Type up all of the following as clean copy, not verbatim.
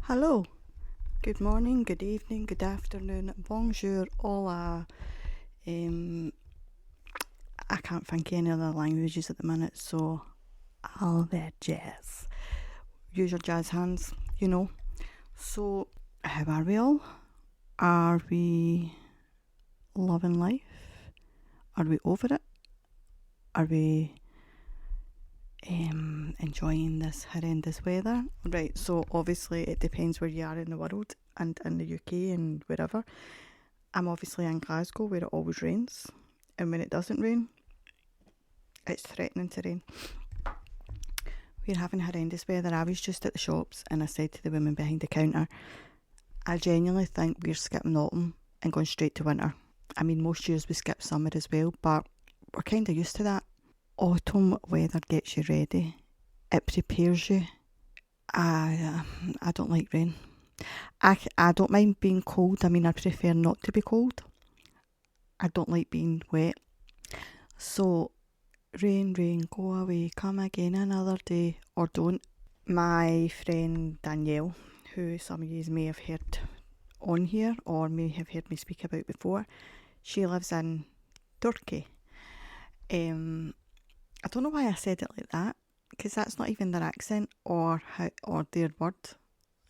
Hello, good morning, good evening, good afternoon, bonjour, hola. I can't think any other languages at the minute, so all that jazz. Use your jazz hands, you know. So, how are we all? Are we loving life? Are we over it? Are we enjoying this horrendous weather? Right, so obviously it depends where you are in the world and in the UK and wherever. I'm obviously in Glasgow where it always rains, and when it doesn't rain, it's threatening to rain. We're having horrendous weather. I was just at the shops and I said to the woman behind the counter, I genuinely think we're skipping autumn and going straight to winter. I mean, most years we skip summer as well, but we're kind of used to that. Autumn weather gets you ready. It prepares you. I don't like rain. I don't mind being cold. I mean, I prefer not to be cold. I don't like being wet. So, rain, rain, go away, come again another day, or don't. My friend Danielle, who some of you may have heard on here or may have heard me speak about before, she lives in Turkey. I don't know why I said it like that, because that's not even their accent or their word.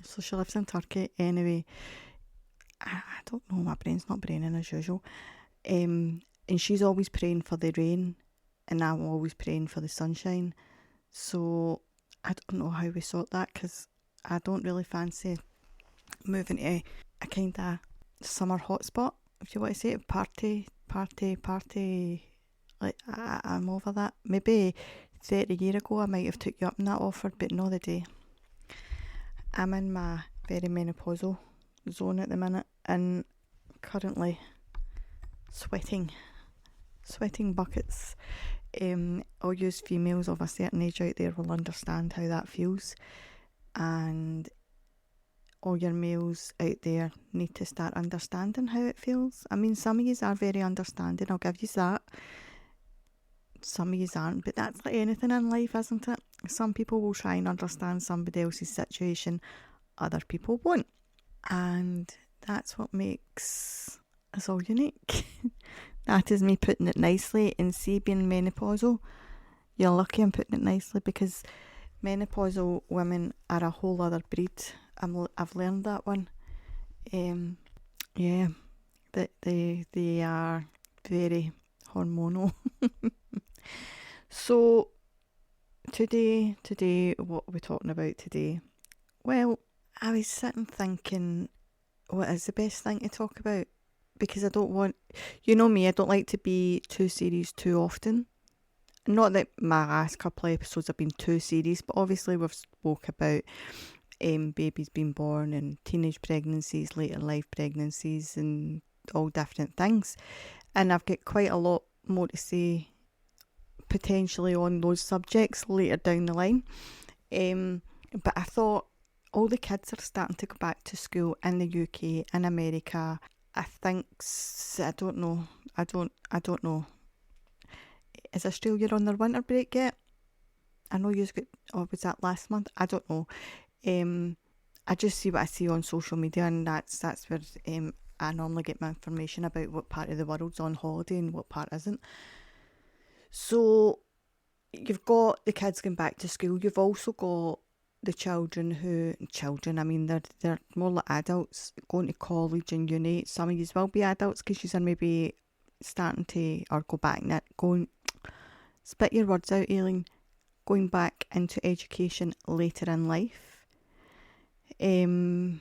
So she lives in Turkey. Anyway, I don't know, my brain's not braining as usual. And she's always praying for the rain, and I'm always praying for the sunshine. So I don't know how we sort that, because I don't really fancy moving to a kind of summer hotspot, if you want to say it. Party. Like, I'm over that. Maybe 30 years ago I might have took you up on that offer, but not the day. I'm in my very menopausal zone at the minute and currently sweating buckets. All you females of a certain age out there will understand how that feels, and all your males out there need to start understanding how it feels. I mean, some of you are very understanding, I'll give you that. Some of you aren't, but that's like anything in life, isn't it? Some people will try and understand somebody else's situation, other people won't. And that's what makes us all unique. That is me putting it nicely. And see, being menopausal, you're lucky I'm putting it nicely, because menopausal women are a whole other breed. I've learned that one. Yeah, that they are very hormonal. So today, what are we talking about today? Well, I was sitting thinking, what is the best thing to talk about? Because I don't want, you know me, I don't like to be too serious too often. Not that my last couple of episodes have been too serious, but obviously we've spoke about babies being born and teenage pregnancies, later life pregnancies, and all different things. And I've got quite a lot more to say potentially on those subjects later down the line. But I thought, all the kids are starting to go back to school in the UK, in America. I think, I don't know. Is Australia on their winter break yet? I know you've got, or was that last month? I don't know. I just see what I see on social media, and that's where I normally get my information about what part of the world's on holiday and what part isn't. So you've got the kids going back to school. You've also got the children, I mean, they're more like adults going to college and uni. Some of you will be adults because you're maybe starting to, or go back, spit your words out, Aileen, going back into education later in life. Maybe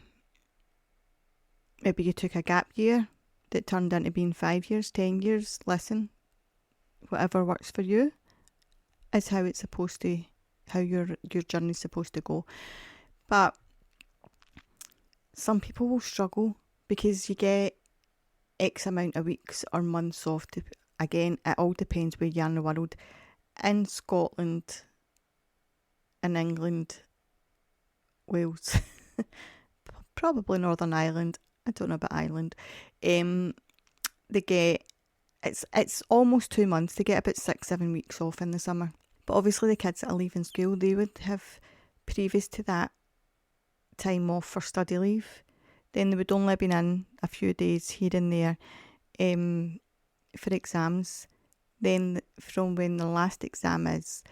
you took a gap year that turned into being 5 years, 10 years. Listen, whatever works for you is how it's supposed to, how your journey's supposed to go. But some people will struggle because you get X amount of weeks or months off. Again, it all depends where you are in the world. In Scotland, in England, Wales, probably Northern Ireland, I don't know about Ireland, they get, it's almost 2 months. They get about 6-7 weeks off in the summer. But obviously the kids that are leaving school, they would have, previous to that time off for study leave, then they would only have been in a few days here and there for exams. Then from when the last exam is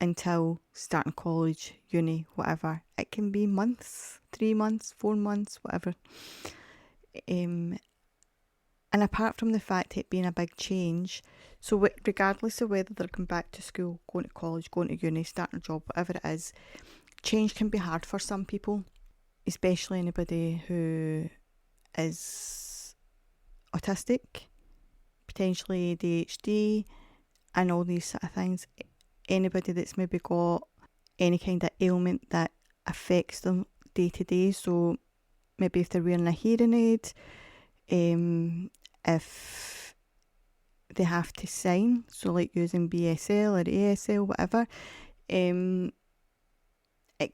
until starting college, uni, whatever, it can be months, 3 months, 4 months, whatever. And apart from the fact it being a big change, so regardless of whether they're going back to school, going to college, going to uni, starting a job, whatever it is, change can be hard for some people, especially anybody who is autistic, potentially ADHD, and all these sort of things. Anybody that's maybe got any kind of ailment that affects them day to day. So maybe if they're wearing a hearing aid, if they have to sign, so like using BSL or ASL, whatever, it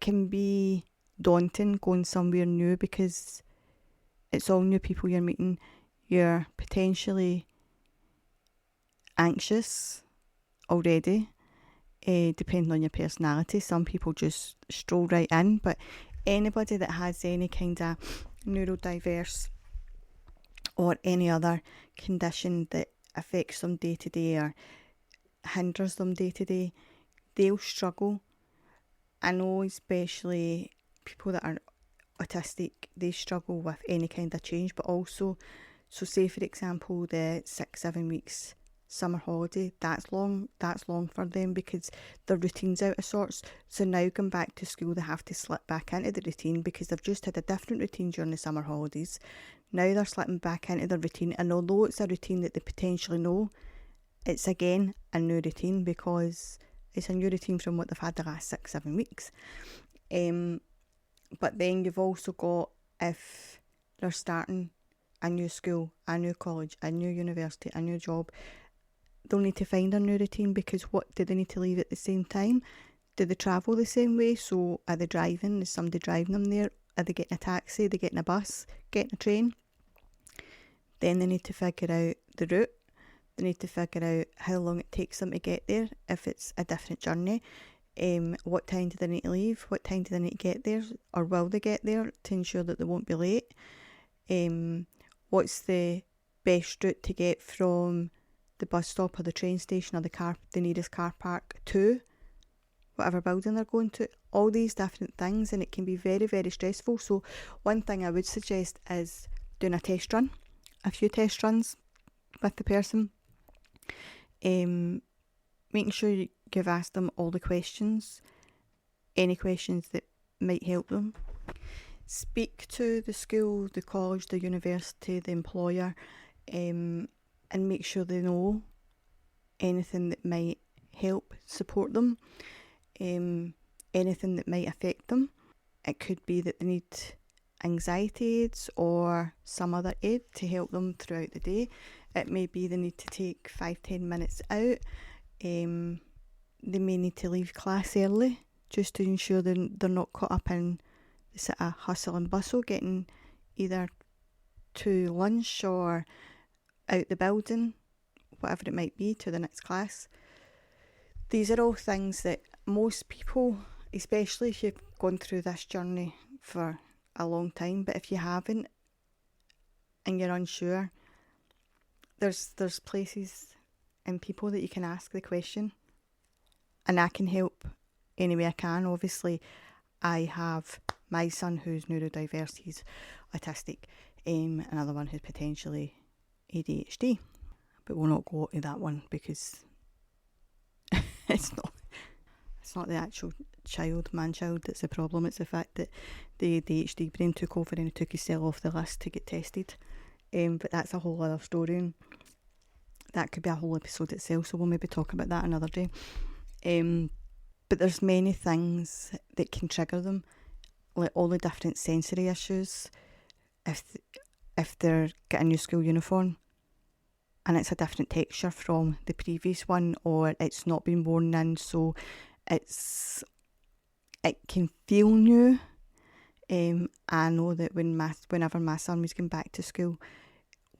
can be daunting going somewhere new because it's all new people you're meeting. You're potentially anxious already, depending on your personality. Some people just stroll right in, but anybody that has any kind of neurodiverse or any other condition that affects them day to day or hinders them day to day, they'll struggle. I know especially people that are autistic, they struggle with any kind of change, but also, so say for example the 6-7 weeks summer holiday, that's long for them because their routine's out of sorts. So now going back to school, they have to slip back into the routine because they've just had a different routine during the summer holidays. Now they're slipping back into their routine, and although it's a routine that they potentially know, it's again a new routine because it's a new routine from what they've had the last 6-7 weeks. But then you've also got, if they're starting a new school, a new college, a new university, a new job, they'll need to find a new routine because what do they need to leave at the same time? Do they travel the same way? So are they driving? Is somebody driving them there? Are they getting a taxi? Are they getting a bus? Getting a train? Then they need to figure out the route. They need to figure out how long it takes them to get there if it's a different journey. What time do they need to leave? What time do they need to get there? Or will they get there to ensure that they won't be late? What's the best route to get from the bus stop or the train station or the nearest car park to whatever building they're going to? All these different things, and it can be very, very stressful. So one thing I would suggest is doing a few test runs with the person, making sure you've asked them all the questions, any questions that might help them. Speak to the school, the college, the university, the employer, and make sure they know anything that might help support them, anything that might affect them. It could be that they need anxiety aids or some other aid to help them throughout the day. It may be they need to take 5-10 minutes out. They may need to leave class early just to ensure they're not caught up in the sort of hustle and bustle getting either to lunch or out the building, whatever it might be, to the next class. These are all things that most people, especially if you've gone through this journey for a long time, but if you haven't and you're unsure, there's places and people that you can ask the question, and I can help any way I can. Obviously, I have my son who's neurodiverse, he's autistic, another one who's potentially ADHD, but we'll not go to that one because it's not the actual man-child that's the problem. It's the fact that the ADHD brain took over and he took his cell off the list to get tested. But that's a whole other story, and that could be a whole episode itself, so we'll maybe talk about that another day. But there's many things that can trigger them, like all the different sensory issues. If they're getting a new school uniform and it's a different texture from the previous one, or it's not been worn in, so it can feel new. I know that whenever my son was going back to school,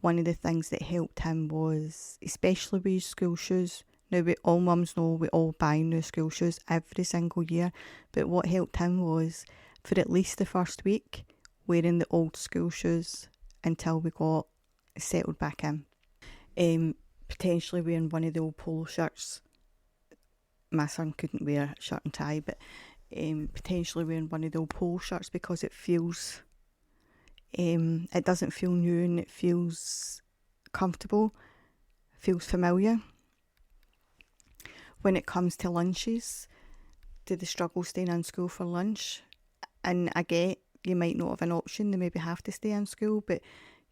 one of the things that helped him was, especially with school shoes. Now, all mums know we all buy new school shoes every single year, but what helped him was for at least the first week wearing the old school shoes until we got settled back in. Potentially wearing one of the old polo shirts. My son couldn't wear a shirt and tie, but potentially wearing one of the old polo shirts because it feels, it doesn't feel new and it feels comfortable, feels familiar. When it comes to lunches, do they struggle staying in school for lunch? And I get you might not have an option, they maybe have to stay in school, but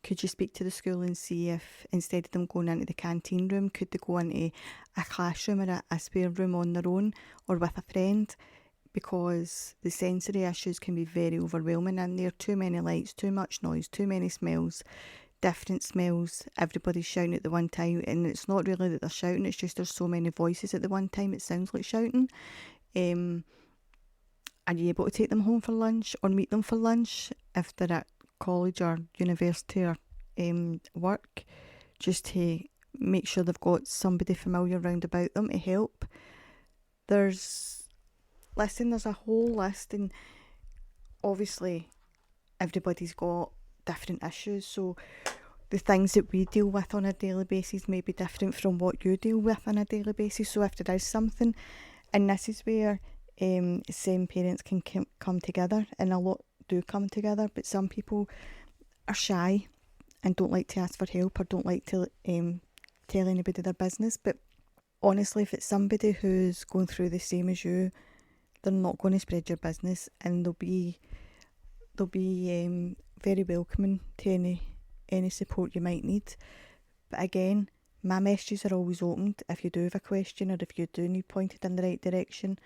could you speak to the school and see if instead of them going into the canteen room, could they go into a classroom or a spare room on their own or with a friend? Because the sensory issues can be very overwhelming in there. Too many lights, too much noise, too many smells, different smells, everybody's shouting at the one time, and it's not really that they're shouting, it's just there's so many voices at the one time it sounds like shouting. Are you able to take them home for lunch or meet them for lunch if they're at college or university or work, just to make sure they've got somebody familiar round about them to help? There's a whole list, and obviously everybody's got different issues, so the things that we deal with on a daily basis may be different from what you deal with on a daily basis. So if there is something, and this is where same parents can come together, and a lot do come together, but some people are shy and don't like to ask for help or don't like to tell anybody their business. But honestly, if it's somebody who's going through the same as you, they're not going to spread your business, and they'll be very welcoming to any support you might need. But again, my messages are always opened. If you do have a question or if you do need pointed in the right direction,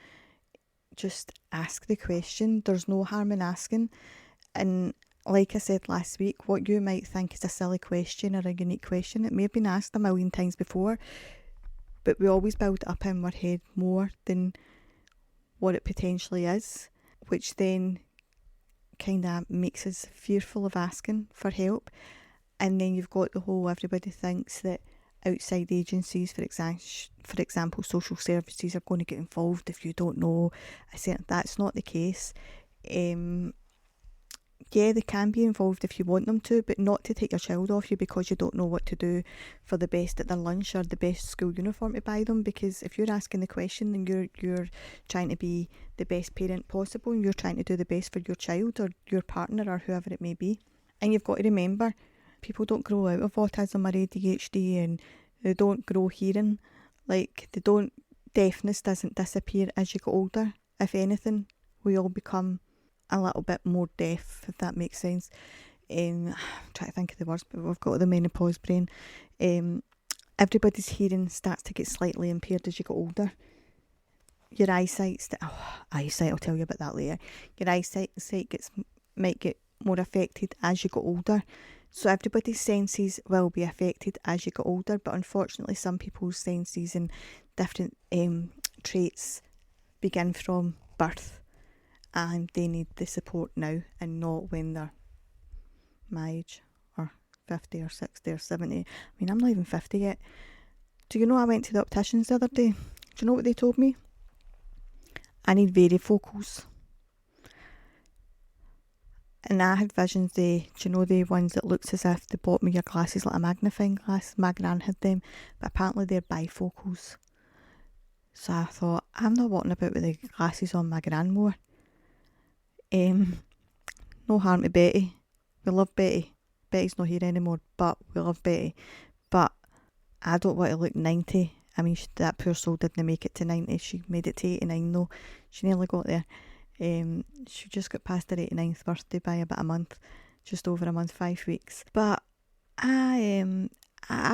just ask the question. There's no harm in asking. And like I said last week, what you might think is a silly question or a unique question, it may have been asked a million times before, but we always build it up in our head more than what it potentially is, which then kind of makes us fearful of asking for help. And then you've got the whole, everybody thinks that outside agencies, for example, social services are going to get involved if you don't know. That's not the case. Yeah, they can be involved if you want them to, but not to take your child off you because you don't know what to do for the best at their lunch or the best school uniform to buy them. Because if you're asking the question and you're trying to be the best parent possible and you're trying to do the best for your child or your partner or whoever it may be, and you've got to remember, people don't grow out of autism or ADHD, and they don't grow hearing. Deafness doesn't disappear as you get older. If anything, we all become a little bit more deaf, if that makes sense. I'm trying to think of the words, but we've got the menopause brain. Everybody's hearing starts to get slightly impaired as you get older. Your eyesight, I'll tell you about that later. Your eyesight might get more affected as you get older. So everybody's senses will be affected as you get older, but unfortunately some people's senses and different traits begin from birth, and they need the support now and not when they're my age, or 50 or 60 or 70. I mean, I'm not even 50 yet. Do you know, I went to the opticians the other day. Do you know what they told me? I need varifocals. And I had visions, the ones that looks as if the bottom of your glasses like a magnifying glass. My gran had them, but apparently they're bifocals. So I thought, I'm not walking about with the glasses on my gran more. No harm to Betty. We love Betty. Betty's not here anymore, but we love Betty. But I don't want to look 90. I mean, that poor soul didn't make it to 90. She made it to 89 though. She nearly got there. She just got past her 89th birthday by about a month, just over a month, 5 weeks. But I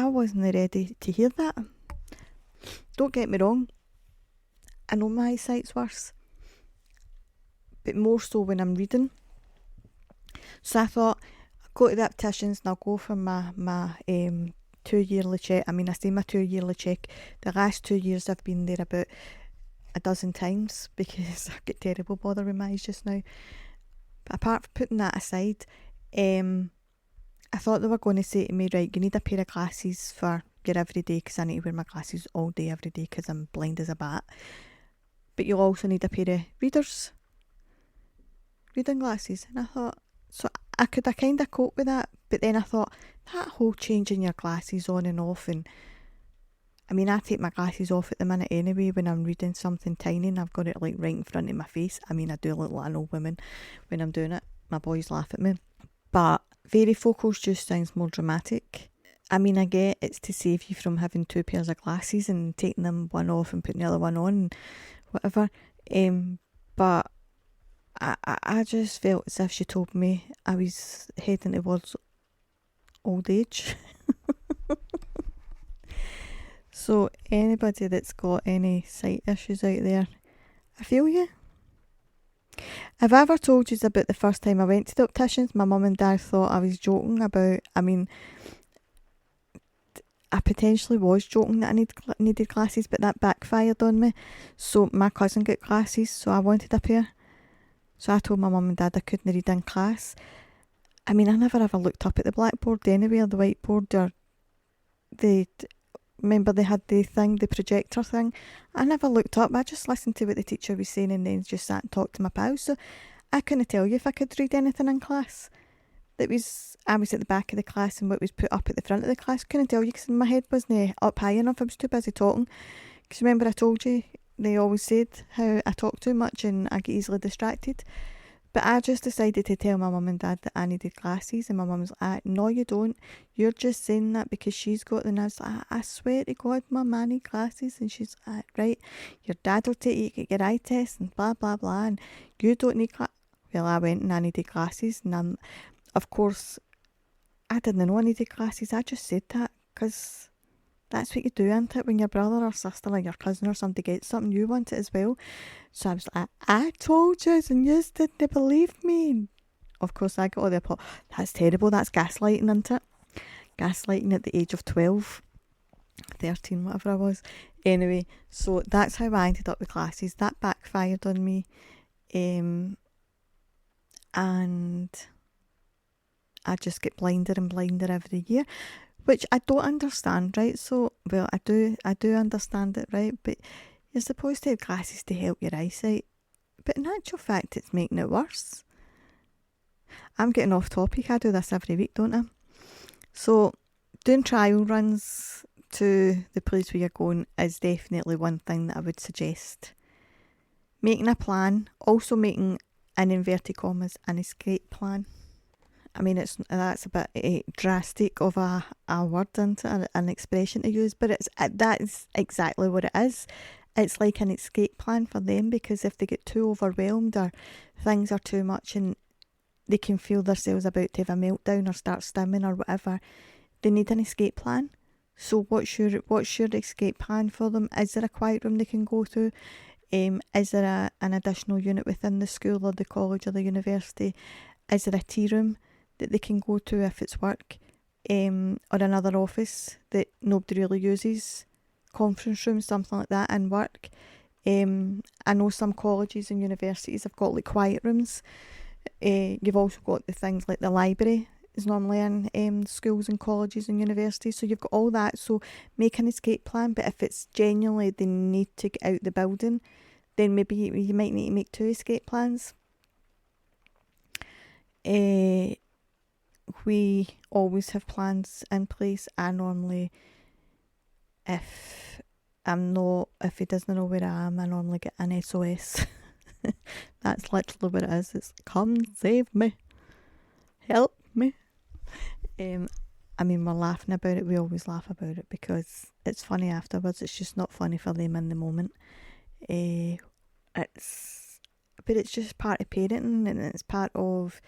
wasn't ready to hear that. Don't get me wrong, I know my eyesight's worse, but more so when I'm reading. So I thought, I'll go to the opticians and I'll go for my 2 yearly check. I mean, I say my 2 yearly check. The last 2 years I've been there about a dozen times because I get terrible bother with my eyes just now. But apart from putting that aside, I thought they were going to say to me, right, you need a pair of glasses for your everyday, because I need to wear my glasses all day every day because I'm blind as a bat. But you'll also need a pair of readers. reading glasses. And I thought, so I kind of cope with that. But then I thought, that whole changing your glasses on and off, and I mean, I take my glasses off at the minute anyway when I'm reading something tiny and I've got it like right in front of my face. I mean, I do look like an old woman when I'm doing it. My boys laugh at me. But varifocals just sounds more dramatic. I mean, I get it's to save you from having two pairs of glasses and taking them one off and putting the other one on and whatever. But I just felt as if she told me I was heading towards old age. So anybody that's got any sight issues out there, I feel you. Have I ever told you about the first time I went to the opticians? My mum and dad thought I was joking about, I mean, I potentially was joking that I needed glasses, but that backfired on me. So my cousin got glasses, so I wanted a pair. So I told my mum and dad I couldn't read in class. I mean, I never ever looked up at the blackboard anyway, or the whiteboard, or remember they had the projector thing. I never looked up. I just listened to what the teacher was saying and then just sat and talked to my pals. So I couldn't tell you if I could read anything in class. I was at the back of the class and what was put up at the front of the class. Couldn't tell you because my head wasn't up high enough. I was too busy talking. Because remember I told you, they always said how I talk too much and I get easily distracted. But I just decided to tell my mum and dad that I needed glasses, and my mum was like, no you don't, you're just saying that because she's got them. And I was like, I swear to God, Mum, I need glasses. And she's like, right, your dad will take you to get your eye test and blah blah blah, and you don't need glasses. Well, I went and I needed glasses, and of course I didn't know I needed glasses. I just said that because that's what you do, isn't it? When your brother or sister or your cousin or somebody gets something, you want it as well. So I was like, I told you and you didn't believe me. And of course I got all the applaud. That's terrible, that's gaslighting, isn't it? Gaslighting at the age of 12, 13, whatever I was. Anyway, so that's how I ended up with glasses. That backfired on me. And I just get blinder and blinder every year, which I don't understand, right? So, well, I do understand it, right? But you're supposed to have glasses to help your eyesight. But in actual fact, it's making it worse. I'm getting off topic. I do this every week, don't I? So, doing trial runs to the place where you're going is definitely one thing that I would suggest. Making a plan, also making, in inverted commas, an escape plan. I mean, that's a bit drastic of a word, isn't it? An expression to use, but that is exactly what it is. It's like an escape plan for them, because if they get too overwhelmed or things are too much and they can feel themselves about to have a meltdown or start stimming or whatever, they need an escape plan. So what's your escape plan for them? Is there a quiet room they can go to? Is there an additional unit within the school or the college or the university? Is there a tea room that they can go to if it's work, or another office that nobody really uses, conference room, something like that in work. I know some colleges and universities have got like quiet rooms. You've also got the things like the library is normally in schools and colleges and universities, so you've got all that. So make an escape plan, but if it's genuinely they need to get out the building, then maybe you might need to make 2 escape plans. We always have plans in place. I normally, if he doesn't know where I am, I normally get an SOS. That's literally what it is. It's come save me, help me. I mean, we're laughing about it. We always laugh about it because it's funny afterwards. It's just not funny for them in the moment. But it's just part of parenting, and it's part of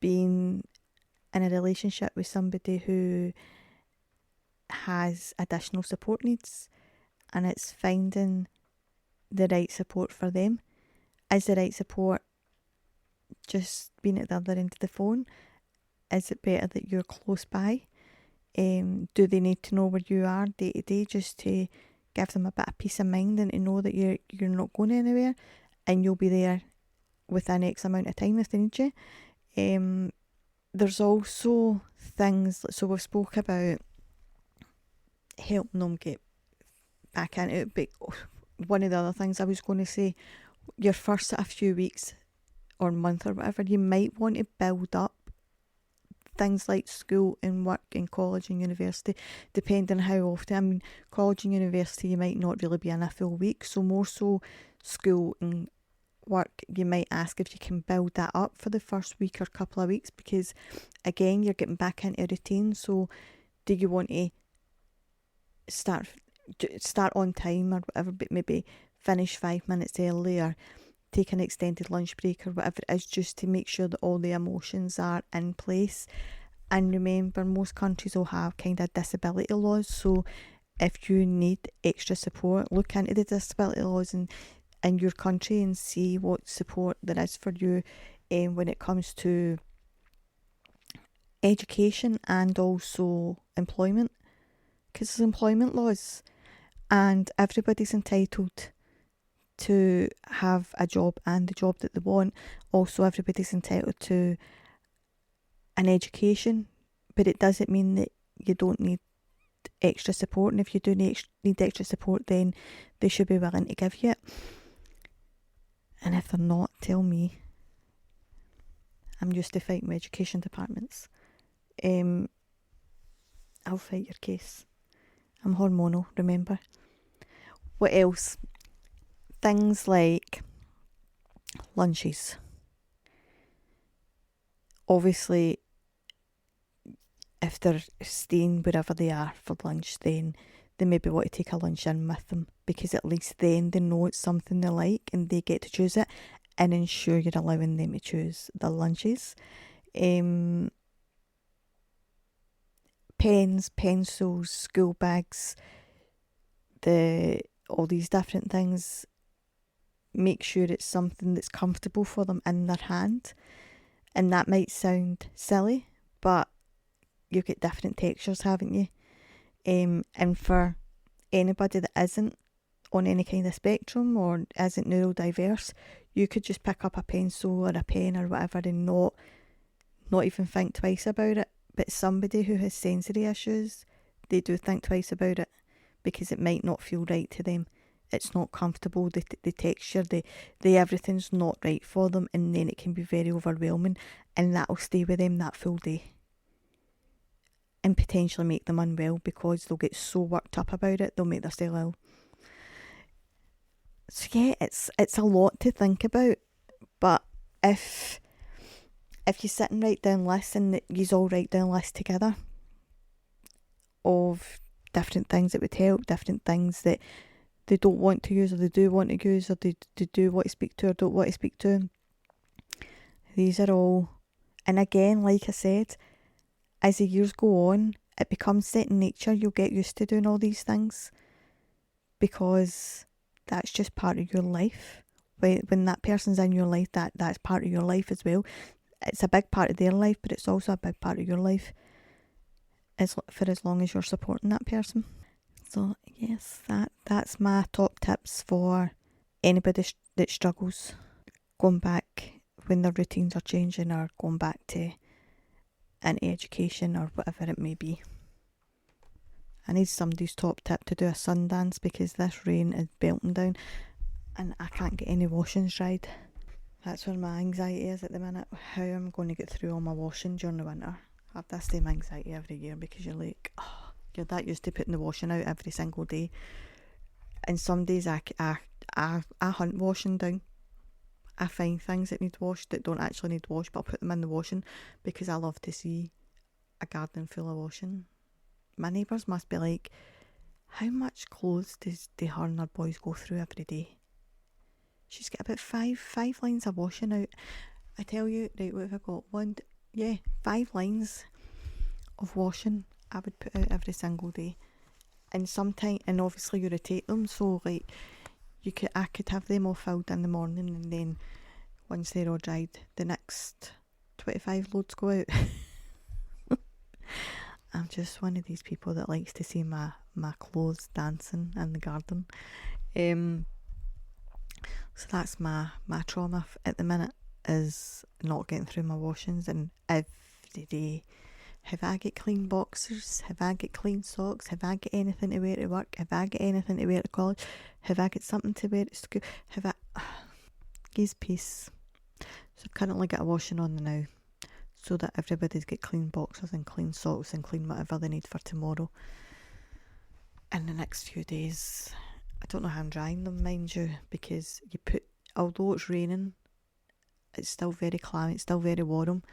being in a relationship with somebody who has additional support needs, and it's finding the right support for them. Is the right support just being at the other end of the phone? Is it better that you're close by? Do they need to know where you are day to day just to give them a bit of peace of mind and to know that you're not going anywhere and you'll be there within X amount of time if they need you? There's also things, so we've spoke about helping them get back into it, but one of the other things I was going to say, your first few weeks or month or whatever, you might want to build up things like school and work and college and university, depending on how often. I mean, college and university, you might not really be in a full week, so more so school and work, you might ask if you can build that up for the first week or couple of weeks, because again, you're getting back into a routine. So do you want to start on time or whatever, but maybe finish 5 minutes earlier, take an extended lunch break or whatever it is, just to make sure that all the emotions are in place. And remember, most countries will have kind of disability laws, so if you need extra support, look into the disability laws in your country and see what support there is for you when it comes to education and also employment, because there's employment laws and everybody's entitled to have a job and the job that they want. Also, everybody's entitled to an education, but it doesn't mean that you don't need extra support. And if you do need extra support, then they should be willing to give you it. And if they're not, tell me. I'm used to fighting with education departments. I'll fight your case. I'm hormonal, remember. What else? Things like lunches. Obviously, if they're staying wherever they are for lunch, then they maybe want to take a lunch in with them, because at least then they know it's something they like and they get to choose it, and ensure you're allowing them to choose their lunches. Pens, pencils, school bags, all these different things. Make sure it's something that's comfortable for them in their hand. And that might sound silly, but you get different textures, haven't you? And for anybody that isn't on any kind of spectrum or isn't neurodiverse, you could just pick up a pencil or a pen or whatever and not even think twice about it. But somebody who has sensory issues, they do think twice about it, because it might not feel right to them. It's not comfortable, the texture, the everything's not right for them, and then it can be very overwhelming, and that'll stay with them that full day and potentially make them unwell, because they'll get so worked up about it, they'll make themselves ill. So yeah, it's a lot to think about, but if you sit and write down lists, and you all write down lists together of different things that would help, different things that they don't want to use or they do want to use, or they do want to speak to or don't want to speak to. These are all, and again, like I said, as the years go on, it becomes second nature. You'll get used to doing all these things, because that's just part of your life. When that person's in your life, that's part of your life as well. It's a big part of their life, but it's also a big part of your life, for as long as you're supporting that person. So yes, that's my top tips for anybody that struggles going back when their routines are changing, or going back to an education or whatever it may be. I need somebody's top tip to do a sun dance, because this rain is belting down and I can't get any washings dried. That's where my anxiety is at the minute, how I'm going to get through all my washing during the winter. I have this same anxiety every year, because you're like, you're that used to putting the washing out every single day, and some days I hunt washing down. I find things that need washed that don't actually need washed, but I'll put them in the washing, because I love to see a garden full of washing. My neighbours must be like, how much clothes does her and her boys go through every day? She's got about five lines of washing out. I tell you, right, what have I got? 5 lines of washing I would put out every single day. And sometimes, and obviously you rotate them, so like I could have them all filled in the morning, and then once they're all dried, the next 25 loads go out. I'm just one of these people that likes to see my clothes dancing in the garden. So that's my trauma at the minute, is not getting through my washings. And every day, have I got clean boxers? Have I got clean socks? Have I got anything to wear to work? Have I got anything to wear to college? Have I got something to wear at school? Give peace. So I've currently got a washing on now, so that everybody's got clean boxers and clean socks and clean whatever they need for tomorrow. In the next few days, I don't know how I'm drying them, mind you, because although it's raining, it's still very clammy, it's still very warm.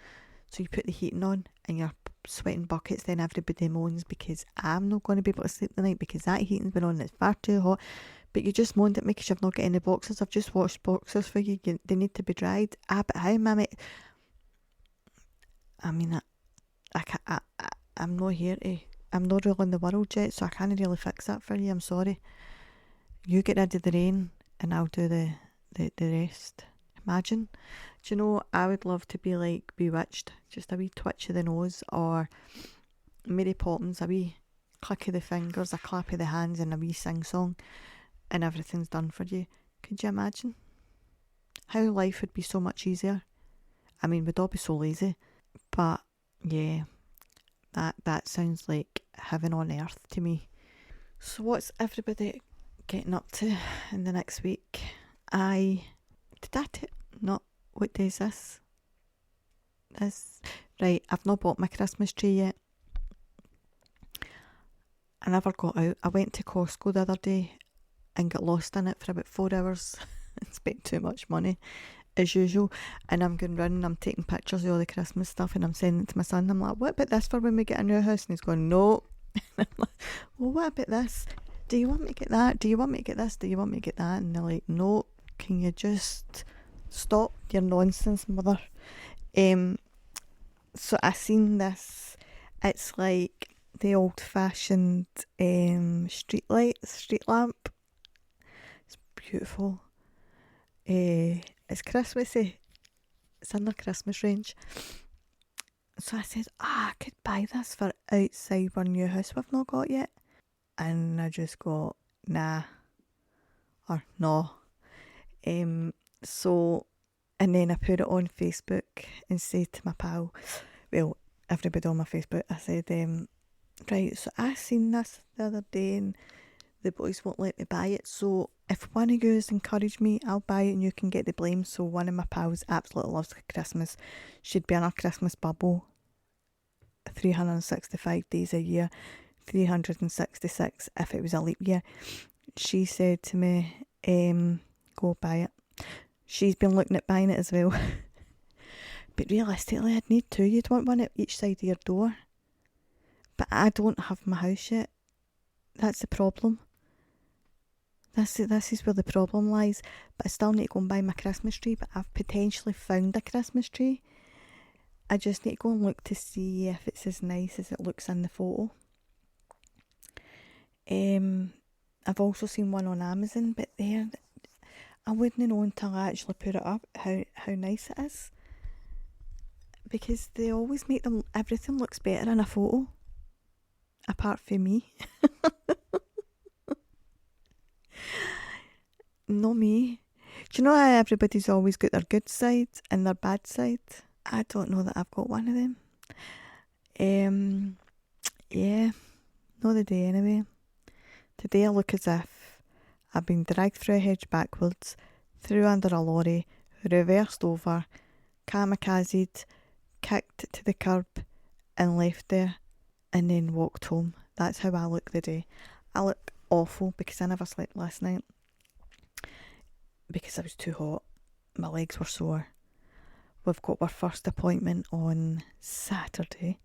So you put the heating on and you're sweating buckets, then everybody moans because I'm not going to be able to sleep the night because that heating's been on and it's far too hot. But you just moaned at me because you've not got any boxers. I've just washed boxers for you. They need to be dried. But how, mammy? I mean, I'm not here to... I'm not ruling the world yet, so I can't really fix that for you. I'm sorry. You get rid of the rain and I'll do the rest. Imagine. Do you know, I would love to be like Bewitched, just a wee twitch of the nose, or Mary Poppins, a wee click of the fingers, a clap of the hands and a wee sing song, and everything's done for you. Could you imagine how life would be so much easier? I mean, we'd all be so lazy, but yeah, that sounds like heaven on earth to me. So what's everybody getting up to in the next week? What day is this? Right, I've not bought my Christmas tree yet. I never got out. I went to Costco the other day and got lost in it for about 4 hours and spent too much money, as usual. And I'm going round and I'm taking pictures of all the Christmas stuff and I'm sending it to my son. I'm like, what about this for when we get a new house? And he's going, no. And I'm like, well, what about this? Do you want me to get that? Do you want me to get this? Do you want me to get that? And they're like, no, can you just stop your nonsense, mother? So I seen this. It's like the old-fashioned street lamp. It's beautiful. It's Christmassy. It's in the Christmas range. So I said, I could buy this for outside our new house we've not got yet. And I just got, nah. Or no. So, and then I put it on Facebook and said to my pal, well, everybody on my Facebook, I said, right, so I seen this the other day and the boys won't let me buy it, so if one of you encourage me, I'll buy it and you can get the blame. So one of my pals absolutely loves Christmas. She'd be in her Christmas bubble 365 days a year, 366 if it was a leap year. She said to me, go buy it. She's been looking at buying it as well. But realistically, I'd need 2. You'd want one at each side of your door. But I don't have my house yet. That's the problem. This is where the problem lies. But I still need to go and buy my Christmas tree. But I've potentially found a Christmas tree. I just need to go and look to see if it's as nice as it looks in the photo. I've also seen one on Amazon, but I wouldn't know until I actually put it up how nice it is. Because they always make everything looks better in a photo. Apart from me. Not me. Do you know how everybody's always got their good side and their bad side? I don't know that I've got one of them. Yeah, not the day anyway. Today I look as if I've been dragged through a hedge backwards, through under a lorry, reversed over, kamikazed, kicked to the curb and left there and then walked home. That's how I look the day. I look awful because I never slept last night because I was too hot. My legs were sore. We've got our first appointment on Saturday.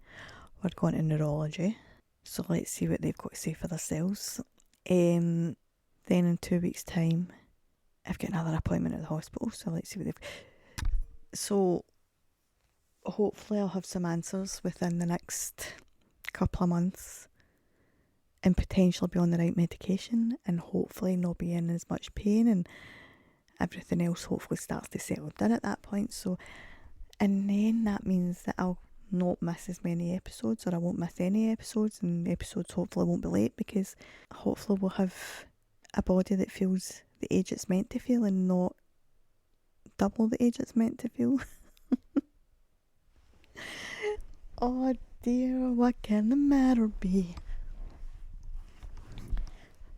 We're going to neurology. So let's see what they've got to say for themselves. Then in 2 weeks' time, I've got another appointment at the hospital. So let's see what they've... So hopefully I'll have some answers within the next couple of months and potentially be on the right medication and hopefully not be in as much pain and everything else hopefully starts to settle down at that point. So, and then that means that I'll not miss as many episodes, or I won't miss any episodes, and episodes hopefully won't be late because hopefully we'll have a body that feels the age it's meant to feel and not double the age it's meant to feel. Oh dear, what can the matter be?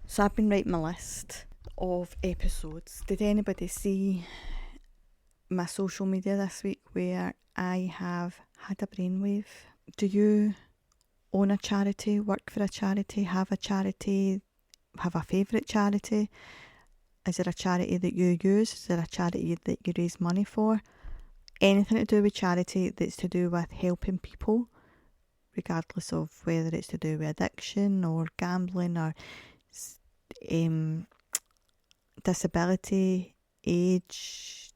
So I've been writing my list of episodes. Did anybody see my social media this week where I have had a brainwave. Do you own a charity, work for a charity, have a charity, have a favourite charity? Is there a charity that you use? Is there a charity that you raise money for? Anything to do with charity that's to do with helping people, regardless of whether it's to do with addiction or gambling or disability, age,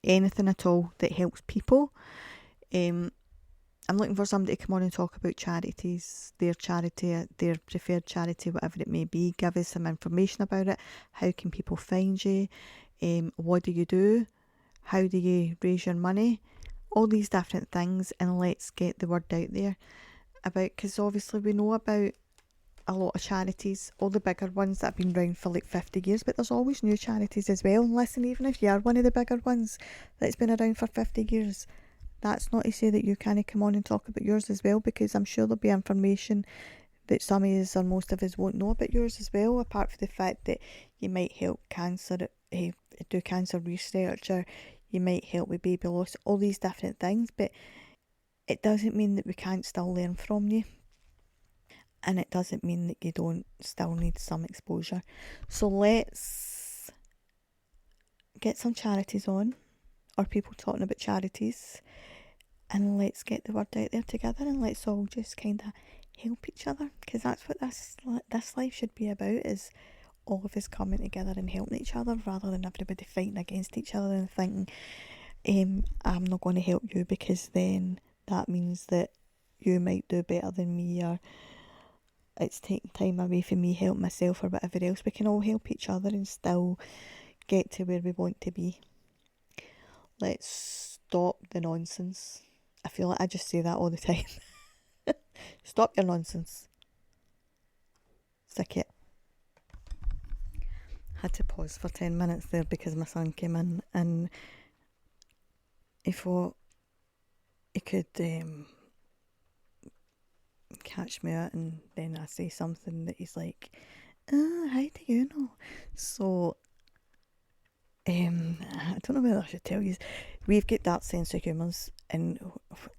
anything at all that helps people. I'm looking for somebody to come on and talk about charities, their charity, their preferred charity, whatever it may be. Give us some information about it. How can people find you? What do you do? How do you raise your money? All these different things, and let's get the word out there about, because obviously we know about a lot of charities, all the bigger ones that have been around for like 50 years, but there's always new charities as well. And listen, even if you are one of the bigger ones that's been around for 50 years, that's not to say that you can't come on and talk about yours as well, because I'm sure there'll be information that some of us or most of us won't know about yours as well, apart from the fact that you might help do cancer research, or you might help with baby loss, all these different things. But it doesn't mean that we can't still learn from you, and it doesn't mean that you don't still need some exposure. So let's get some charities on, or people talking about charities, and let's get the word out there together, and let's all just kind of help each other, because that's what this life should be about, is all of us coming together and helping each other, rather than everybody fighting against each other and thinking, I'm not going to help you because then that means that you might do better than me, or it's taking time away from me helping myself, or whatever else. We can all help each other and still get to where we want to be. Let's stop the nonsense. I feel like I just say that all the time. Stop your nonsense. Stick it. Had to pause for 10 minutes there because my son came in and he thought he could catch me out, and then I say something that he's like, how do you know? So I don't know whether I should tell you. We've got that sense of humours, and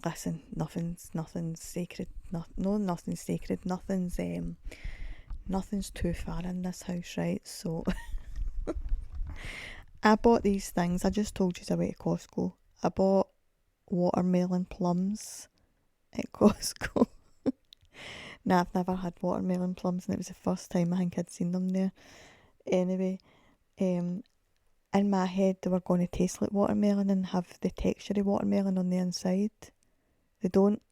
listen, nothing's sacred. Nothing's sacred. Nothing's too far in this house, right? So I bought these things. I just told you I went to Costco. I bought watermelon plums at Costco. Now, I've never had watermelon plums, and it was the first time I think I'd seen them there. Anyway, in my head, they were going to taste like watermelon and have the texture of watermelon on the inside. They don't.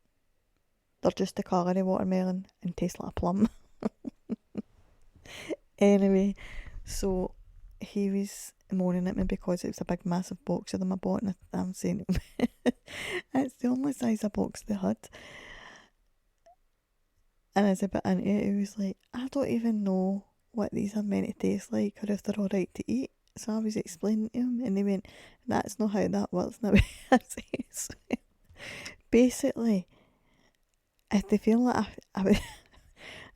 They're just the colour of watermelon and taste like a plum. Anyway, so he was moaning at me because it was a big massive box of them I bought, and I'm saying it's the only size of box they had. And as a bit into it, he was like, I don't even know what these are meant to taste like, or if they're alright to eat. So I was explaining to him, and he went, that's not how that works. Now, basically, if they feel like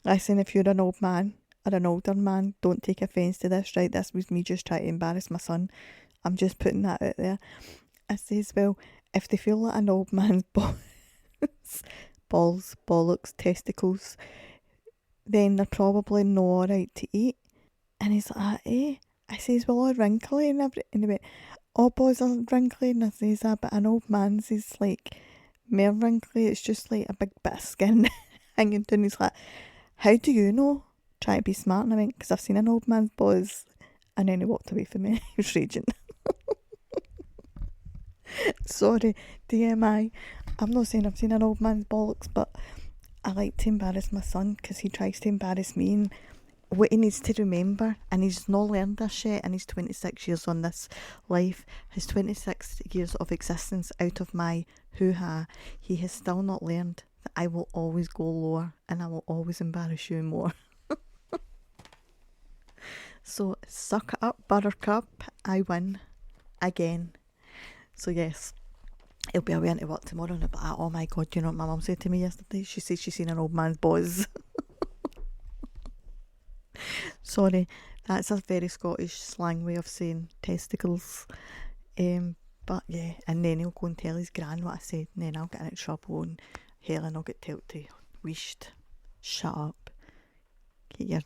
listen, if you're an old man or an older man, don't take offence to this, right? This was me just trying to embarrass my son. I'm just putting that out there. I says, well, if they feel like an old man's balls, bollocks, testicles, then they're probably not alright to eat. And he's like, eh? I says, well, all wrinkly and everything. And he went, all boys are wrinkly. And I says, but an old man's is like more wrinkly. It's just like a big bit of skin hanging down. He's like, how do you know? Try to be smart. And I went, because I've seen an old man's boys. And then he walked away from me. He was raging. Sorry, DMI. I'm not saying I've seen an old man's bollocks, but I like to embarrass my son because he tries to embarrass me. And what he needs to remember, and he's not learned this yet, and he's 26 years on this life, his 26 years of existence out of my hoo-ha, he has still not learned that I will always go lower and I will always embarrass you more. So suck it up, buttercup. I win again. So yes, he'll be away into work tomorrow and he'll be like, oh my god, you know what my mum said to me yesterday? She said she's seen an old man's boys. Sorry, that's a very Scottish slang way of saying testicles. But yeah, and then he'll go and tell his gran what I said, and then I'll get into trouble, and Helen will get told to wished, shut up, get your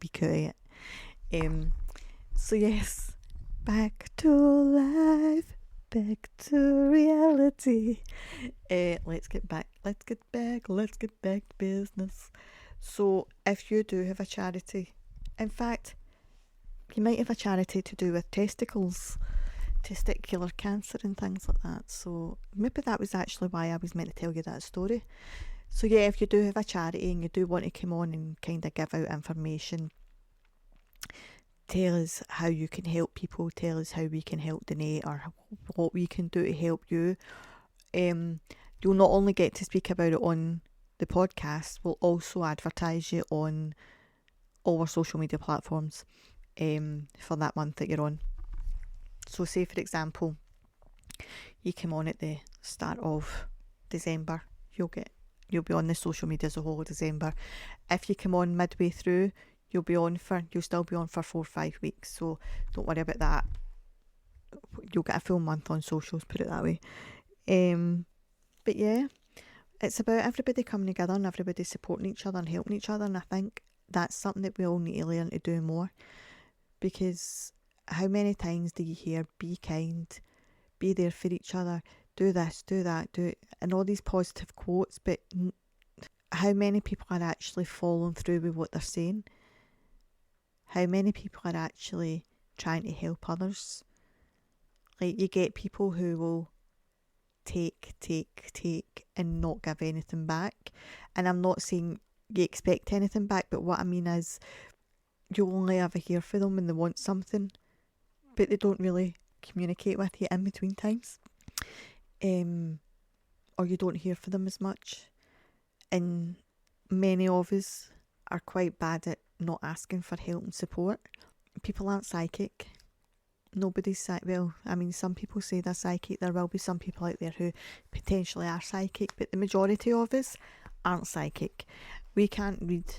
beak out of it. So yes, back to life, back to reality. Let's get back to business. So if you do have a charity, in fact, you might have a charity to do with testicles, testicular cancer and things like that. So maybe that was actually why I was meant to tell you that story. So yeah, if you do have a charity and you do want to come on and kind of give out information, tell us how you can help people, tell us how we can help donate or what we can do to help you. You'll not only get to speak about it on the podcast, we'll also advertise you on all our social media platforms for that month that you're on. So say for example, you come on at the start of December, you'll be on the social media as a whole of December. If you come on midway through, you'll still be on for 4 or 5 weeks. So don't worry about that. You'll get a full month on socials, put it that way. But yeah, it's about everybody coming together and everybody supporting each other and helping each other. And I think that's something that we all need to learn to do more. Because how many times do you hear, be kind, be there for each other, do this, do that, do it, and all these positive quotes, but how many people are actually following through with what they're saying? How many people are actually trying to help others? Like, you get people who will take and not give anything back. And I'm not saying you expect anything back, but what I mean is you'll only ever hear from them when they want something, but they don't really communicate with you in between times. Or you don't hear from them as much. And many of us are quite bad at not asking for help and support. People aren't psychic. Nobody's psychic. Well, I mean, some people say they're psychic. There will be some people out there who potentially are psychic, but the majority of us aren't psychic. We can't read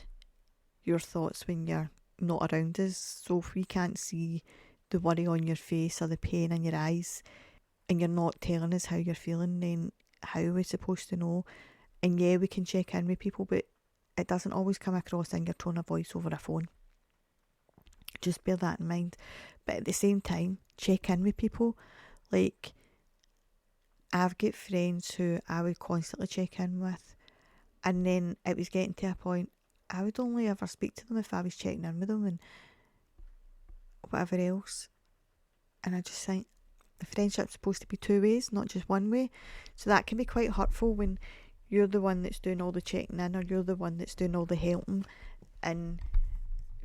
your thoughts when you're not around us. So if we can't see the worry on your face or the pain in your eyes, and you're not telling us how you're feeling, then how are we supposed to know? And yeah, we can check in with people, but it doesn't always come across in your tone of voice over a phone. Just bear that in mind. But at the same time, check in with people. Like, I've got friends who I would constantly check in with, and then it was getting to a point I would only ever speak to them if I was checking in with them and whatever else. And I just think the friendship's supposed to be 2 ways, not just one way. So that can be quite hurtful when you're the one that's doing all the checking in, or you're the one that's doing all the helping, and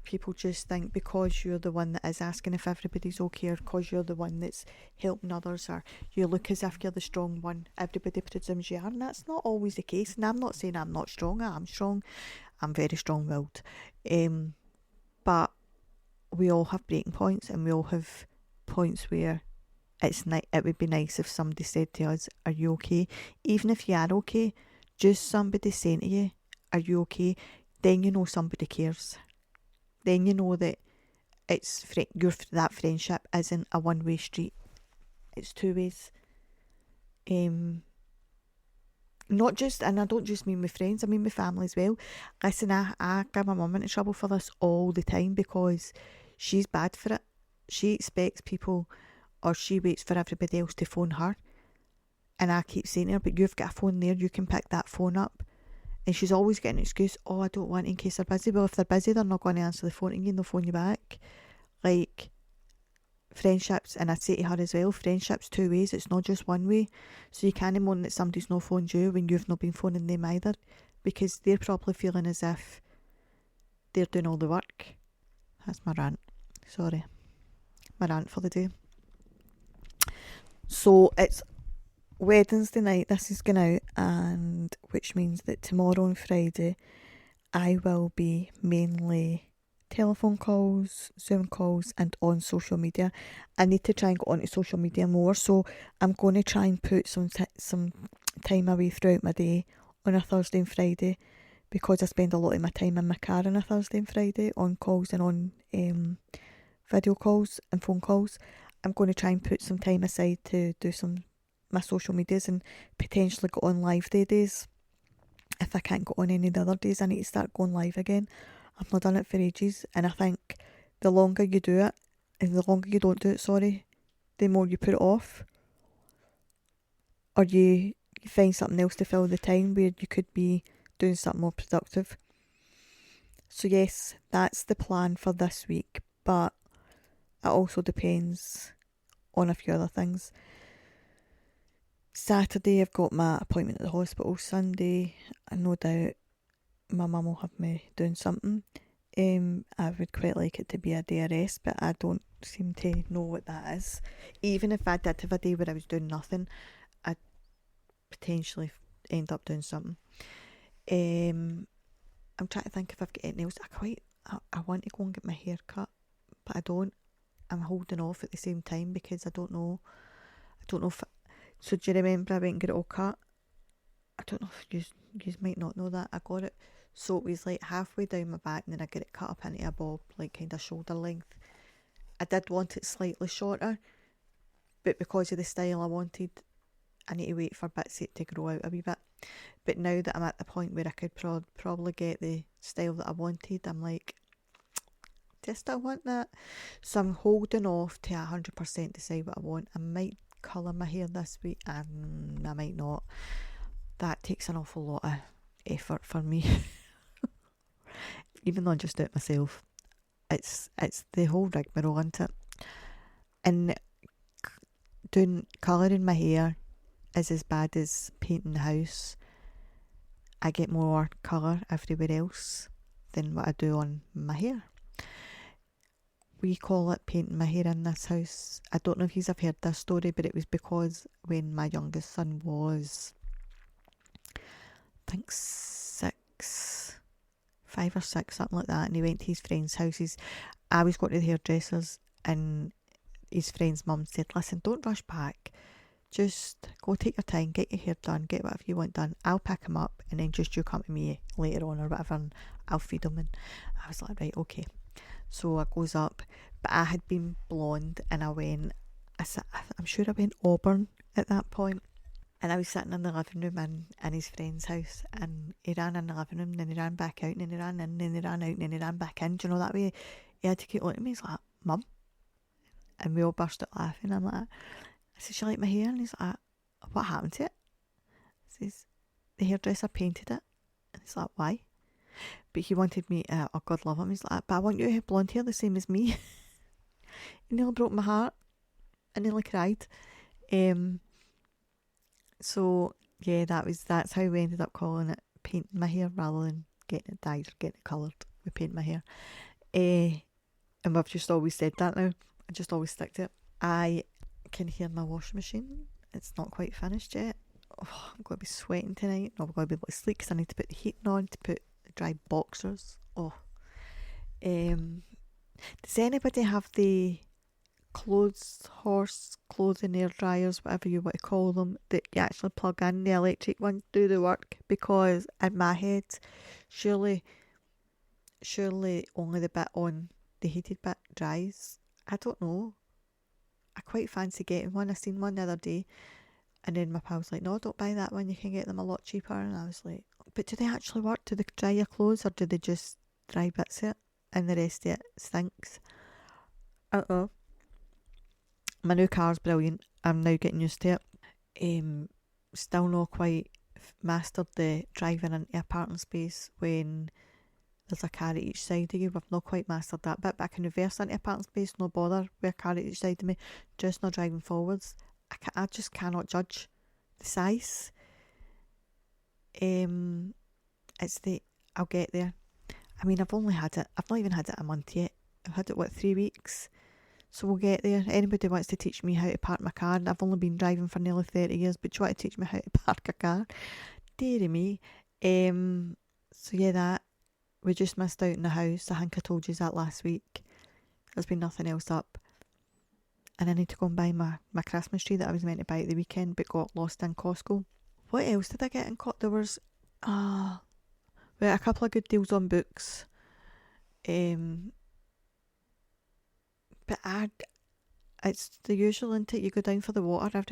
people just think because you're the one that is asking if everybody's okay, or because you're the one that's helping others, or you look as if you're the strong one, everybody presumes you are, and that's not always the case. And I'm not saying I'm not strong. I'm strong. I'm very strong-willed. But we all have breaking points, and we all have points where it would be nice if somebody said to us, are you okay? Even if you are okay, just somebody saying to you, are you okay? Then you know somebody cares. Then you know that that friendship isn't a one-way street. It's 2 ways. Not just, and I don't just mean with friends, I mean with family as well. Listen, I get my mum into trouble for this all the time because she's bad for it. She expects people, or she waits for everybody else to phone her. And I keep saying to her, but you've got a phone there, you can pick that phone up. And she's always getting an excuse, oh, I don't want in case they're busy. Well, if they're busy, they're not going to answer the phone to you and they'll phone you back. Like, friendships, and I say to her as well, friendships 2 ways, it's not just one way. So you can't moan that somebody's not phoned you when you've not been phoning them either, because they're probably feeling as if they're doing all the work. That's my rant. Sorry. My rant for the day. So it's Wednesday night this is going out, and which means that tomorrow and Friday I will be mainly telephone calls, Zoom calls, and on social media. I need to try and go onto social media more, so I'm going to try and put some time away throughout my day on a Thursday and Friday, because I spend a lot of my time in my car on a Thursday and Friday on calls and on video calls and phone calls. I'm going to try and put some time aside to do my social medias and potentially go on live days. If I can't go on any of the other days, I need to start going live again. I've not done it for ages, and I think the longer you do it, and the longer you don't do it, the more you put it off. Or you find something else to fill the time where you could be doing something more productive. So yes, that's the plan for this week, but it also depends on a few other things. Saturday I've got my appointment at the hospital. Sunday, no doubt my mum will have me doing something. I would quite like it to be a day of rest, but I don't seem to know what that is. Even if I did have a day where I was doing nothing, I'd potentially end up doing something. I'm trying to think if I've got anything else. I want to go and get my hair cut, but I don't. I'm holding off at the same time because I don't know if... So do you remember I went and got it all cut? I don't know if you might not know that. I got it, so it was like halfway down my back, and then I got it cut up into a bob, like kind of shoulder length. I did want it slightly shorter, but because of the style I wanted, I need to wait for bits to grow out a wee bit. But now that I'm at the point where I could probably get the style that I wanted, I'm like, do I still want that? So I'm holding off to 100% decide what I want. I might colour my hair this week, and I might not. That takes an awful lot of effort for me. Even though I just do it myself. It's the whole rigmarole, isn't it? And colouring my hair is as bad as painting the house. I get more colour everywhere else than what I do on my hair. We call it painting my hair in this house. I don't know if you've heard this story, but it was because when my youngest son was, I think 5 or 6, something like that, and he went to his friend's houses. I was going to the hairdressers, and his friend's mum said, listen, don't rush back. Just go take your time, get your hair done, get whatever you want done. I'll pick him up, and then just you come to me later on or whatever, and I'll feed him. And I was like, right, okay. So I goes up, but I had been blonde, and I'm sure I went auburn at that point. And I was sitting in the living room in his friend's house, and he ran in the living room, then he ran back out, and then he ran in, and then he ran out, and then he ran back in. Do you know that way? He had to keep looking at me. He's like, Mum. And we all burst out laughing. I'm like, I said, she like my hair? And he's like, what happened to it? I says, the hairdresser painted it. And he's like, why? But he wanted me, oh God love him, he's like, but I want you to have blonde hair the same as me. He nearly broke my heart. I nearly cried. So yeah, that's how we ended up calling it painting my hair rather than getting it dyed or getting it coloured. We paint my hair. And I've just always said that now. I just always stick to it. I can hear my washing machine. It's not quite finished yet. Oh, I'm going to be sweating tonight. I'm going to be able to sleep because I need to put the heating on to put the dry boxers. Does anybody have the clothing air dryers, whatever you want to call them, that you actually plug in? The electric ones do the work, because in my head, surely only the bit on the heated bit dries. I don't know. I quite fancy getting one. I seen one the other day, and then my pal was like, no, don't buy that one, you can get them a lot cheaper. And I was like, but do they actually work? Do they dry your clothes, or do they just dry bits of it and the rest of it stinks? My new car's brilliant. I'm now getting used to it. Still not quite mastered the driving into a parking space when there's a car at each side of you. We've not quite mastered that bit, but I can reverse into a parking space, no bother with a car at each side of me, just not driving forwards. I just cannot judge the size. I'll get there. I mean, I've not even had it a month yet. I've had it, 3 weeks? So we'll get there. Anybody wants to teach me how to park my car? I've only been driving for nearly 30 years, but do you want to teach me how to park a car? Deary me. So yeah, that. We just missed out in the house. I think I told you that last week. There's been nothing else up. And I need to go and buy my Christmas tree that I was meant to buy at the weekend, but got lost in Costco. What else did I get in Costco? There was a couple of good deals on books. But It's the usual, isn't it? You go down for the water,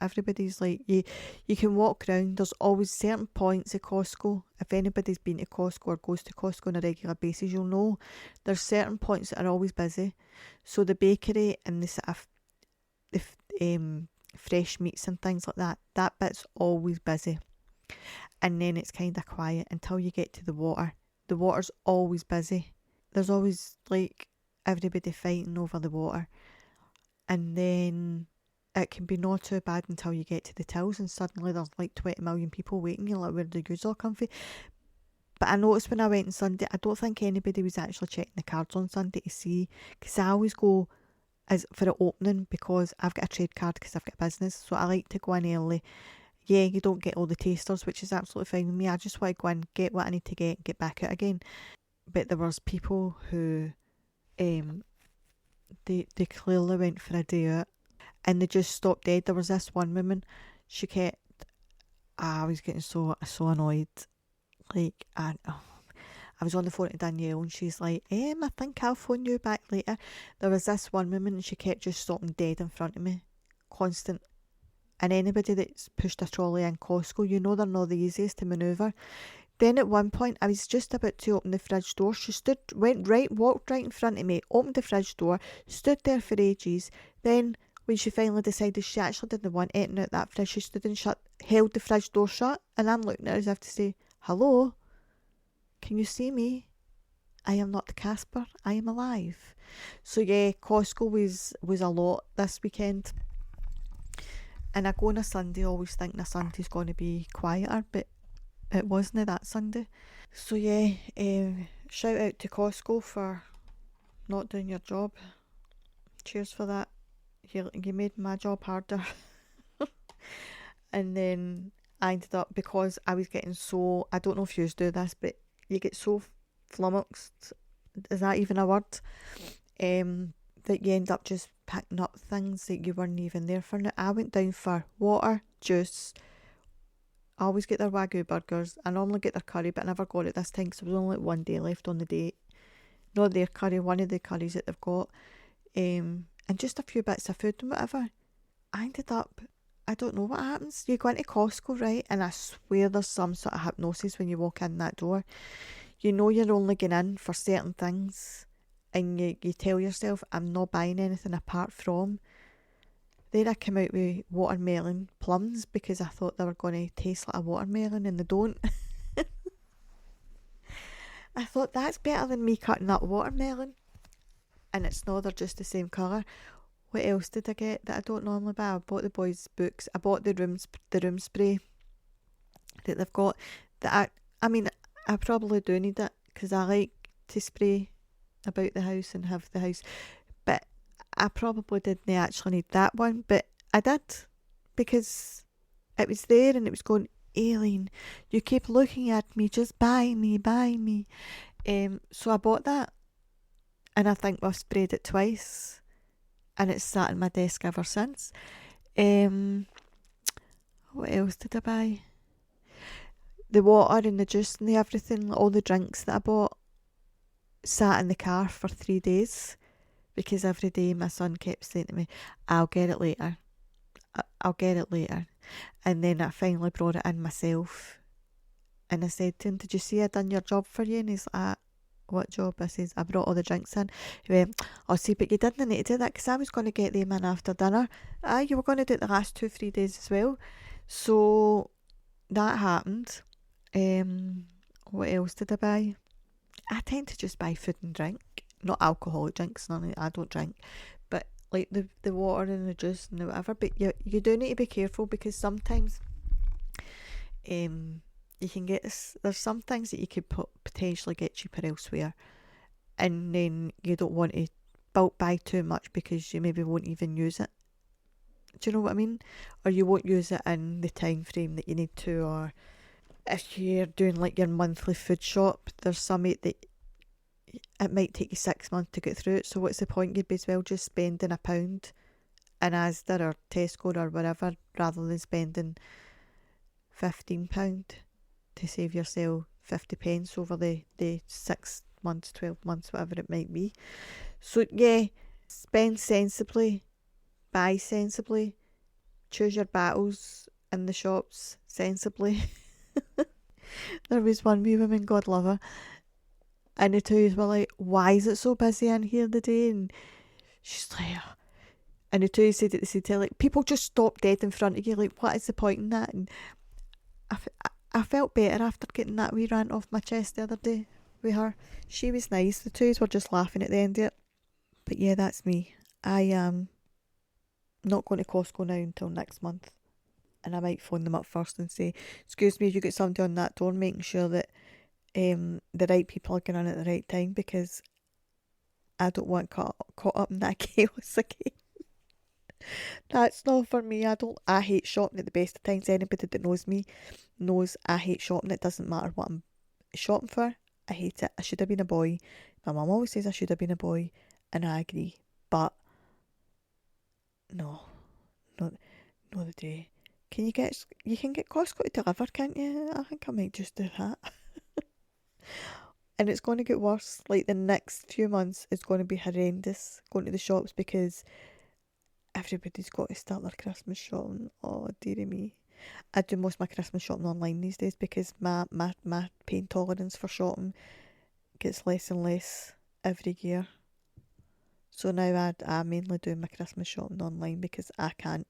everybody's like, you can walk around. There's always certain points at Costco. If anybody's been to Costco or goes to Costco on a regular basis, you'll know there's certain points that are always busy. So the bakery and the sort of fresh meats and things like that, that bit's always busy. And then it's kind of quiet until you get to the water. The water's always busy. There's always like everybody fighting over the water. And then it can be not too bad until you get to the tills and suddenly there's like 20 million people waiting. You're like, where do you all come from? But I noticed when I went on Sunday, I don't think anybody was actually checking the cards on Sunday to see, because I always go as for the opening because I've got a trade card because I've got a business, so I like to go in early. Yeah, you don't get all the tasters, which is absolutely fine with me. I just want to go in, get what I need to get back out again. But there was people who they clearly went for a day out and they just stopped dead. There was this one woman, she kept, I was getting so annoyed. Like, I was on the phone to Danielle and she's like, I think I'll phone you back later. There was this one woman and she kept just stopping dead in front of me, constant. And anybody that's pushed a trolley in Costco, you know they're not the easiest to manoeuvre. Then at one point, I was just about to open the fridge door. She walked right in front of me, opened the fridge door, stood there for ages. Then, when she finally decided she actually didn't want anything out that fridge, she stood and held the fridge door shut. And I'm looking at her as if to say, hello, can you see me? I am not the Casper, I am alive. So yeah, Costco was a lot this weekend. And I go on a Sunday always thinking a Sunday's going to be quieter, but it wasn't that Sunday. So yeah, shout out to Costco for not doing your job. Cheers for that. You made my job harder. And then I ended up, because I was getting so, I don't know if you do this, but you get so flummoxed, is that even a word? That you end up just picking up things that you weren't even there for. Now, I went down for water, juice. I always get their Wagyu burgers. I normally get their curry, but I never got it this time because there was only 1 day left on the date. Not their curry, one of the curries that they've got. And just a few bits of food and whatever. I ended up, I don't know what happens. You go into Costco, right? And I swear there's some sort of hypnosis when you walk in that door. You know you're only going in for certain things. And you tell yourself, I'm not buying anything apart from. Then I came out with watermelon plums because I thought they were going to taste like a watermelon and they don't. I thought that's better than me cutting up watermelon. And it's not, they're just the same colour. What else did I get that I don't normally buy? I bought the boys' books. I bought the room spray that they've got. That I mean, I probably do need it because I like to spray about the house and have the house, but I probably didn't actually need that one, but I did because it was there and it was going, Aileen, you keep looking at me, just buy me. So I bought that and I think I've sprayed it twice and it's sat on my desk ever since. What else did I buy? The water and the juice and the everything, all the drinks that I bought sat in the car for 3 days because every day my son kept saying to me, I'll get it later. And then I finally brought it in myself and I said to him, did you see I done your job for you? And he's like, what job? I says, I brought all the drinks in. He went, oh see, but you didn't need to do that because I was going to get them in after dinner. You were going to do it the last 2-3 days as well. So that happened. What else did I buy? I tend to just buy food and drink, not alcoholic drinks. I don't drink, but like the water and the juice and the whatever. But you do need to be careful because sometimes, you can get this. There's some things that you could potentially get cheaper elsewhere, and then you don't want to bulk buy too much because you maybe won't even use it. Do you know what I mean? Or you won't use it in the time frame that you need to, or if you're doing like your monthly food shop, there's some that it might take you 6 months to get through it. So what's the point? You'd be as well just spending £1 in Asda or Tesco or whatever rather than spending £15 to save yourself 50 pence over the 6 months, 12 months, whatever it might be. So yeah, spend sensibly buy sensibly, choose your battles in the shops sensibly. There was one wee woman, God love her, and the two were like, why is it so busy in here today? And she's like, "Ugh." And the two said at the hotel, like, people just stop dead in front of you, like, what is the point in that? And I felt better after getting that wee rant off my chest the other day with her. She was nice. The twos were just laughing at the end of it. But yeah, that's me. I am not going to Costco now until next month. And I might phone them up first and say, excuse me, if you get somebody on that door, making sure that the right people are going on at the right time, because I don't want caught up in that chaos again. That's not for me. I hate shopping at the best of times. Anybody that knows me knows I hate shopping. It doesn't matter what I'm shopping for. I hate it. I should have been a boy. My mum always says I should have been a boy, and I agree. But no, not the day. You can get Costco to deliver, can't you? I think I might just do that. And it's going to get worse. Like, the next few months is going to be horrendous going to the shops, because everybody's got to start their Christmas shopping. Oh, dearie me. I do most of my Christmas shopping online these days, because my pain tolerance for shopping gets less and less every year. So now I mainly do my Christmas shopping online, because I can't.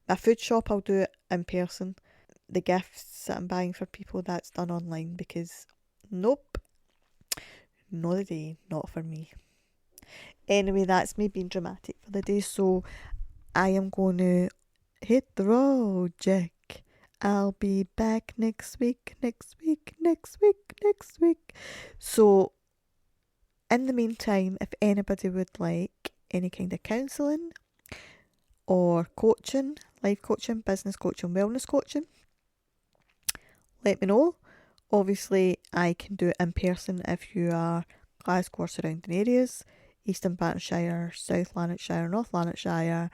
My food shop, I'll do it in person. The gifts that I'm buying for people, that's done online, because nope, not the day, not for me. Anyway, that's me being dramatic for the day, so I am going to hit the road, Jack. I'll be back next week. So, in the meantime, if anybody would like any kind of counselling or coaching, life coaching, business coaching, wellness coaching, let me know. Obviously, I can do it in person if you are Glasgow or surrounding areas, Eastern Banffshire, South Lanarkshire, North Lanarkshire,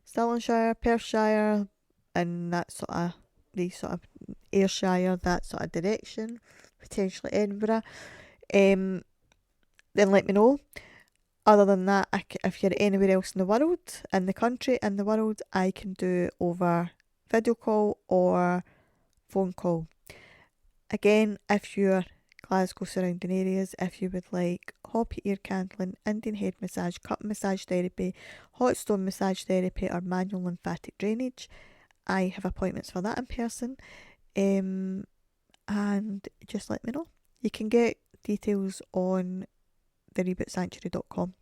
Stirlingshire, Perthshire, and these sort of Ayrshire, that sort of direction, potentially Edinburgh. Then let me know. Other than that, if you're anywhere else in the world, in the country, in the world, I can do over video call or phone call. Again, if you're Glasgow surrounding areas, if you would like hoppy ear candling, Indian head massage, cup massage therapy, hot stone massage therapy, or manual lymphatic drainage, I have appointments for that in person. And just let me know. You can get details on therebootsanctuary.com.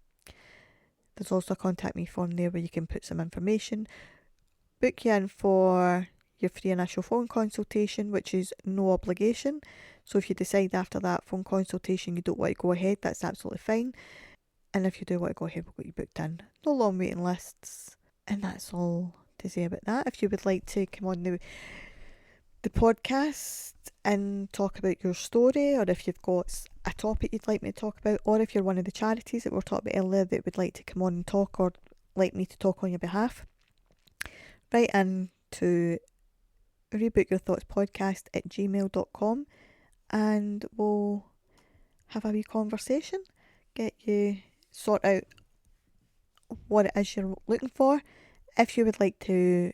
There's also a contact me form there where you can put some information. Book you in for your free initial phone consultation, which is no obligation. So if you decide after that phone consultation you don't want to go ahead, that's absolutely fine. And if you do want to go ahead, we'll get you booked in. No long waiting lists. And that's all to say about that. If you would like to come on the podcast and talk about your story, or if you've got a topic you'd like me to talk about, or if you're one of the charities that we were talking about earlier that would like to come on and talk, or like me to talk on your behalf, write in to rebootyourthoughtspodcast@gmail.com and we'll have a wee conversation, get you sort out what it is you're looking for. If you would like to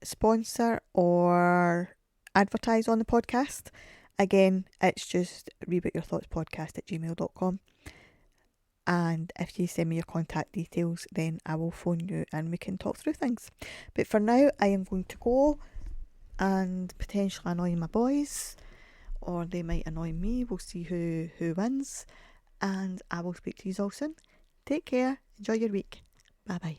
sponsor or advertise on the podcast, again, it's just rebootyourthoughtspodcast@gmail.com. And if you send me your contact details, then I will phone you and we can talk through things. But for now, I am going to go and potentially annoy my boys, or they might annoy me. We'll see who wins. And I will speak to you all soon. Take care. Enjoy your week. Bye bye.